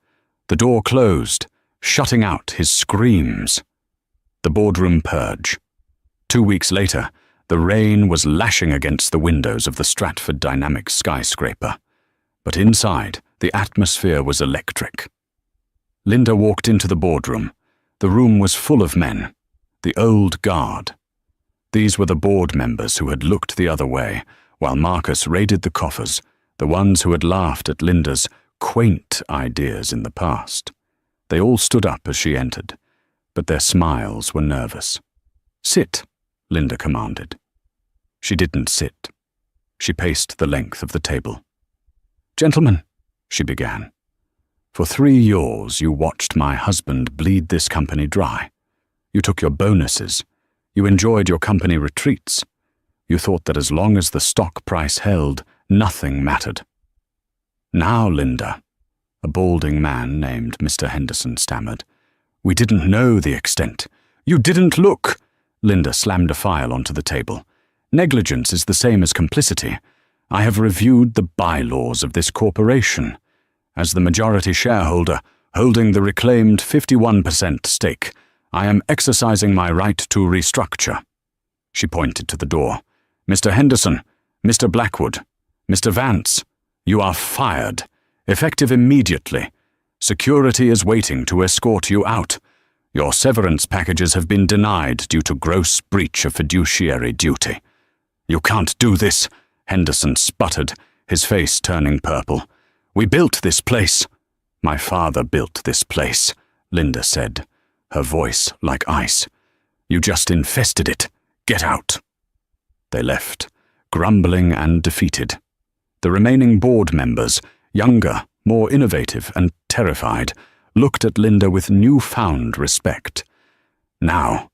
The door closed, shutting out his screams. The boardroom purge. 2 weeks later, the rain was lashing against the windows of the Stratford Dynamics skyscraper. But inside, the atmosphere was electric. Linda walked into the boardroom. The room was full of men, the old guard. These were the board members who had looked the other way, while Marcus raided the coffers, the ones who had laughed at Linda's quaint ideas in the past. They all stood up as she entered, but their smiles were nervous. "Sit," Linda commanded. She didn't sit. She paced the length of the table. "Gentlemen," she began, "for 3 years you watched my husband bleed this company dry. You took your bonuses. You enjoyed your company retreats. You thought that as long as the stock price held, nothing mattered. Now, Linda, a balding man named Mr. Henderson stammered. We didn't know the extent. You didn't look. Linda slammed a file onto the table. Negligence is the same as complicity. I have reviewed the bylaws of this corporation. As the majority shareholder, holding the reclaimed 51% stake, I am exercising my right to restructure. She pointed to the door. Mr. Henderson, Mr. Blackwood, Mr. Vance, you are fired, effective immediately. Security is waiting to escort you out. Your severance packages have been denied due to gross breach of fiduciary duty. You can't do this, Henderson sputtered, his face turning purple. We built this place. My father built this place, Linda said, her voice like ice. You just infested it. Get out. They left, grumbling and defeated. The remaining board members, younger, more innovative and terrified, looked at Linda with newfound respect. Now,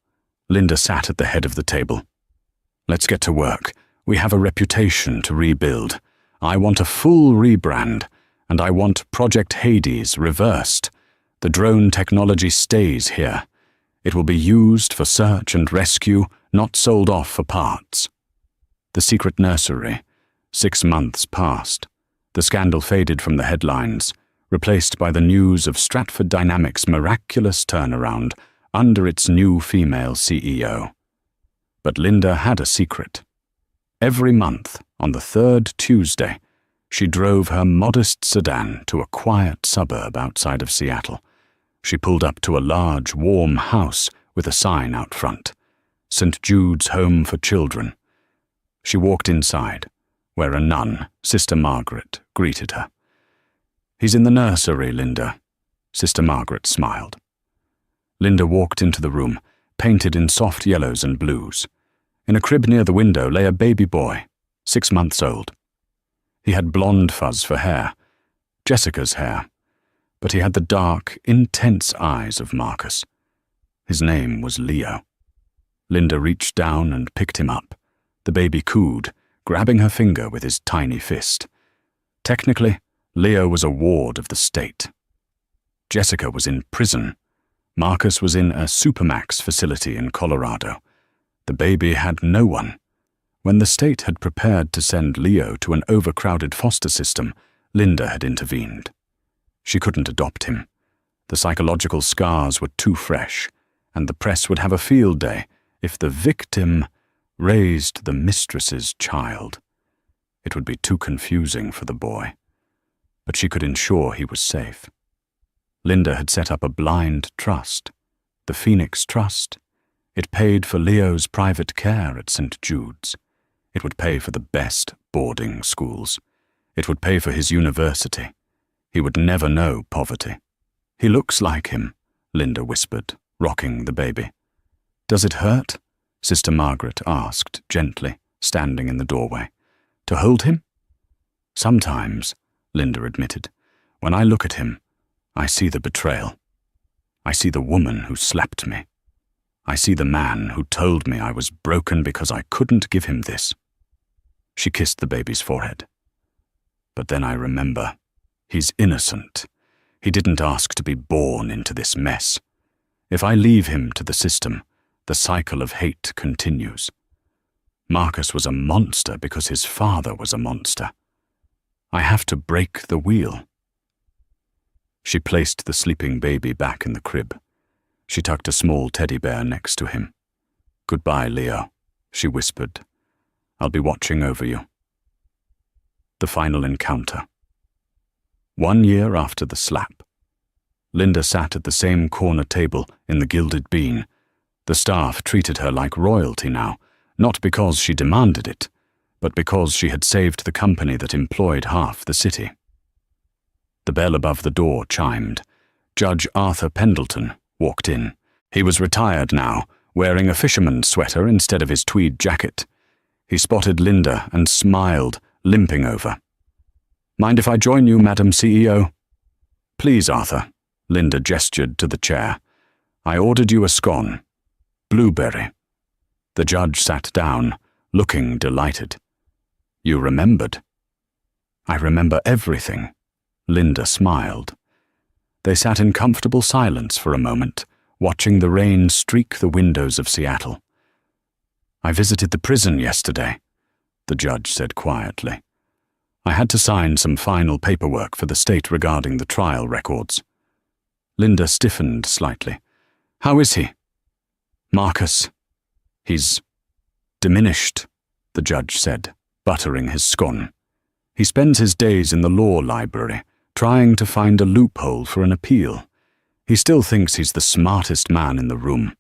Linda sat at the head of the table. Let's get to work. We have a reputation to rebuild. I want a full rebrand, and I want Project Hades reversed. The drone technology stays here. It will be used for search and rescue, not sold off for parts. The secret nursery. 6 months passed. The scandal faded from the headlines, replaced by the news of Stratford Dynamics' miraculous turnaround under its new female CEO. But Linda had a secret. Every month, on the 3rd Tuesday, she drove her modest sedan to a quiet suburb outside of Seattle. She pulled up to a large, warm house with a sign out front, St. Jude's Home for Children. She walked inside, where a nun, Sister Margaret, greeted her. He's in the nursery, Linda. Sister Margaret smiled. Linda walked into the room, painted in soft yellows and blues. In a crib near the window lay a baby boy, 6 months old. He had blonde fuzz for hair, Jessica's hair, but he had the dark, intense eyes of Marcus. His name was Leo. Linda reached down and picked him up. The baby cooed, grabbing her finger with his tiny fist. Technically, Leo was a ward of the state. Jessica was in prison. Marcus was in a Supermax facility in Colorado. The baby had no one. When the state had prepared to send Leo to an overcrowded foster system, Linda had intervened. She couldn't adopt him. The psychological scars were too fresh, and the press would have a field day if the victim raised the mistress's child. It would be too confusing for the boy, but she could ensure he was safe. Linda had set up a blind trust, the Phoenix Trust. It paid for Leo's private care at St. Jude's. It would pay for the best boarding schools. It would pay for his university. He would never know poverty. He looks like him, Linda whispered, rocking the baby. Does it hurt? Sister Margaret asked gently, standing in the doorway. To hold him? Sometimes, Linda admitted. When I look at him, I see the betrayal. I see the woman who slapped me. I see the man who told me I was broken because I couldn't give him this. She kissed the baby's forehead. But then I remember, he's innocent. He didn't ask to be born into this mess. If I leave him to the system, the cycle of hate continues. Marcus was a monster because his father was a monster. I have to break the wheel. She placed the sleeping baby back in the crib. She tucked a small teddy bear next to him. Goodbye, Leo, she whispered. I'll be watching over you. The final encounter. 1 year after the slap. Linda sat at the same corner table in the Gilded Bean. The staff treated her like royalty now, not because she demanded it, but because she had saved the company that employed half the city. The bell above the door chimed. Judge Arthur Pendleton walked in. He was retired now, wearing a fisherman's sweater instead of his tweed jacket. He spotted Linda and smiled, limping over. Mind if I join you, Madam CEO? Please, Arthur. Linda gestured to the chair. I ordered you a scone. Blueberry. The judge sat down, looking delighted. You remembered. I remember everything. Linda smiled. They sat in comfortable silence for a moment, watching the rain streak the windows of Seattle. I visited the prison yesterday, the judge said quietly. I had to sign some final paperwork for the state regarding the trial records. Linda stiffened slightly. How is he? Marcus. He's diminished, the judge said, buttering his scone. He spends his days in the law library, trying to find a loophole for an appeal. He still thinks he's the smartest man in the room.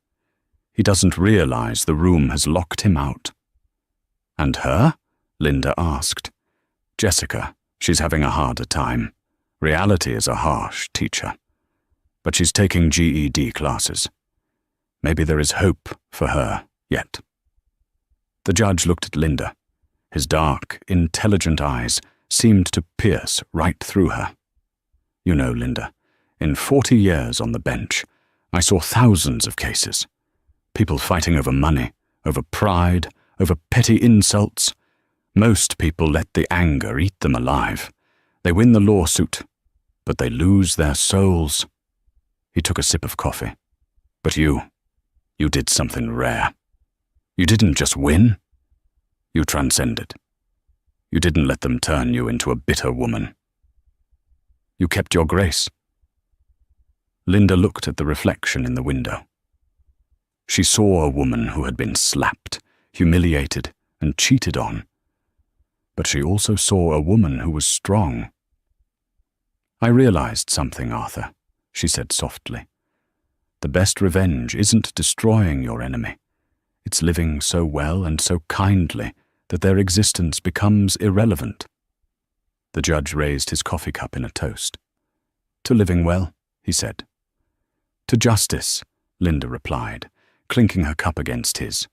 He doesn't realize the room has locked him out. And her? Linda asked. Jessica. She's having a harder time. Reality is a harsh teacher. But she's taking GED classes. Maybe there is hope for her yet. The judge looked at Linda. His dark, intelligent eyes seemed to pierce right through her. You know, Linda, in 40 years on the bench, I saw thousands of cases. People fighting over money, over pride, over petty insults. Most people let the anger eat them alive. They win the lawsuit, but they lose their souls. He took a sip of coffee. But you did something rare. You didn't just win. You transcended. You didn't let them turn you into a bitter woman. You kept your grace. Linda looked at the reflection in the window. She saw a woman who had been slapped, humiliated, and cheated on. But she also saw a woman who was strong. I realized something, Arthur, she said softly. The best revenge isn't destroying your enemy. It's living so well and so kindly that their existence becomes irrelevant. The judge raised his coffee cup in a toast. To living well, he said. To justice, Linda replied, clinking her cup against his.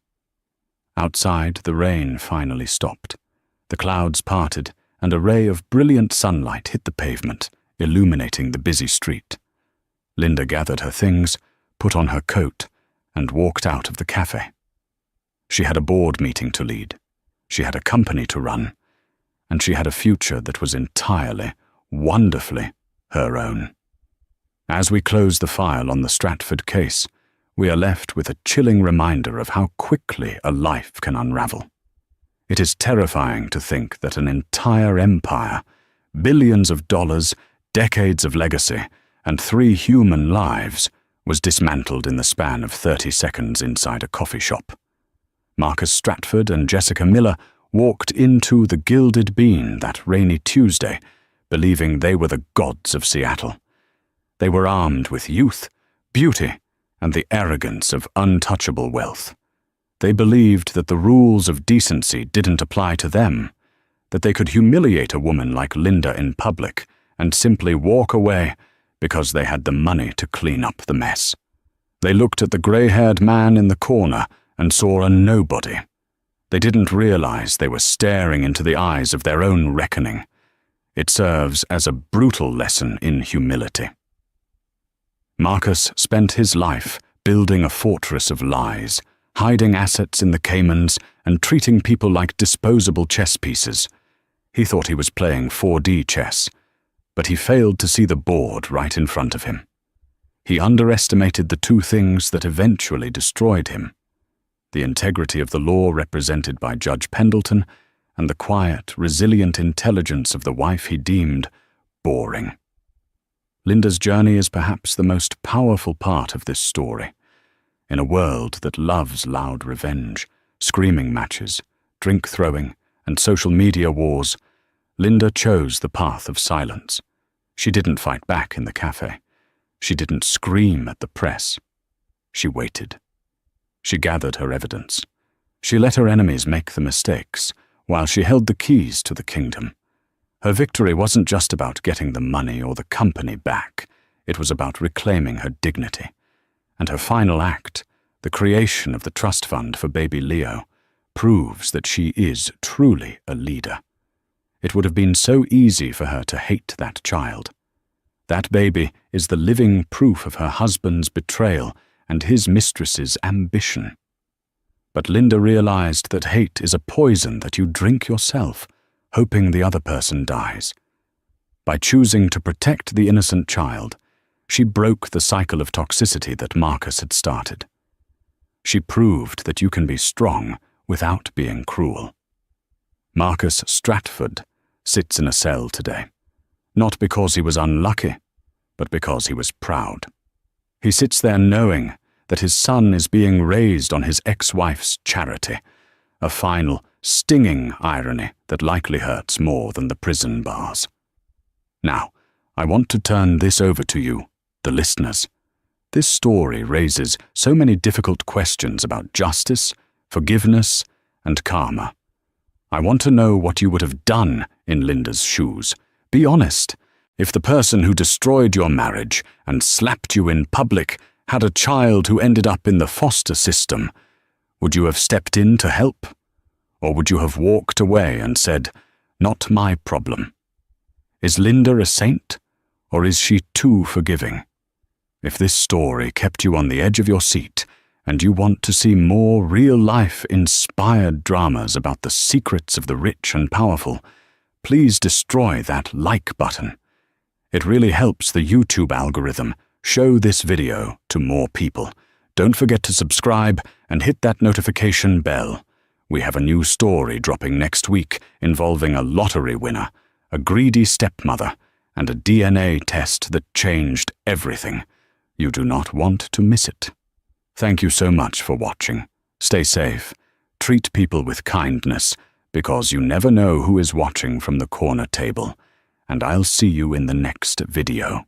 Outside, the rain finally stopped. The clouds parted, and a ray of brilliant sunlight hit the pavement, illuminating the busy street. Linda gathered her things, put on her coat, and walked out of the cafe. She had a board meeting to lead. She had a company to run. And she had a future that was entirely, wonderfully, her own. As we close the file on the Stratford case, we are left with a chilling reminder of how quickly a life can unravel. It is terrifying to think that an entire empire, billions of dollars, decades of legacy, and 3 human lives was dismantled in the span of 30 seconds inside a coffee shop. Marcus Stratford and Jessica Miller walked into the Gilded Bean that rainy Tuesday, believing they were the gods of Seattle. They were armed with youth, beauty, and the arrogance of untouchable wealth. They believed that the rules of decency didn't apply to them, that they could humiliate a woman like Linda in public and simply walk away because they had the money to clean up the mess. They looked at the gray-haired man in the corner and saw a nobody. They didn't realize they were staring into the eyes of their own reckoning. It serves as a brutal lesson in humility. Marcus spent his life building a fortress of lies, hiding assets in the Caymans and treating people like disposable chess pieces. He thought he was playing 4D chess, but he failed to see the board right in front of him. He underestimated the 2 things that eventually destroyed him: the integrity of the law represented by Judge Pendleton and the quiet, resilient intelligence of the wife he deemed boring. Linda's journey is perhaps the most powerful part of this story. In a world that loves loud revenge, screaming matches, drink throwing, and social media wars, Linda chose the path of silence. She didn't fight back in the cafe. She didn't scream at the press. She waited. She gathered her evidence. She let her enemies make the mistakes, while she held the keys to the kingdom. Her victory wasn't just about getting the money or the company back. It was about reclaiming her dignity. And her final act, the creation of the trust fund for baby Leo, proves that she is truly a leader. It would have been so easy for her to hate that child. That baby is the living proof of her husband's betrayal and his mistress's ambition. But Linda realized that hate is a poison that you drink yourself, hoping the other person dies. By choosing to protect the innocent child, she broke the cycle of toxicity that Marcus had started. She proved that you can be strong without being cruel. Marcus Stratford sits in a cell today, not because he was unlucky, but because he was proud. He sits there knowing that his son is being raised on his ex-wife's charity, a final, stinging irony that likely hurts more than the prison bars. Now, I want to turn this over to you, the listeners. This story raises so many difficult questions about justice, forgiveness, and karma. I want to know what you would have done in Linda's shoes. Be honest. If the person who destroyed your marriage and slapped you in public had a child who ended up in the foster system, would you have stepped in to help? Or would you have walked away and said, "Not my problem"? Is Linda a saint, or is she too forgiving? If this story kept you on the edge of your seat, and you want to see more real-life inspired dramas about the secrets of the rich and powerful, please destroy that like button. It really helps the YouTube algorithm show this video to more people. Don't forget to subscribe and hit that notification bell. We have a new story dropping next week involving a lottery winner, a greedy stepmother, and a DNA test that changed everything. You do not want to miss it. Thank you so much for watching. Stay safe. Treat people with kindness, because you never know who is watching from the corner table. And I'll see you in the next video.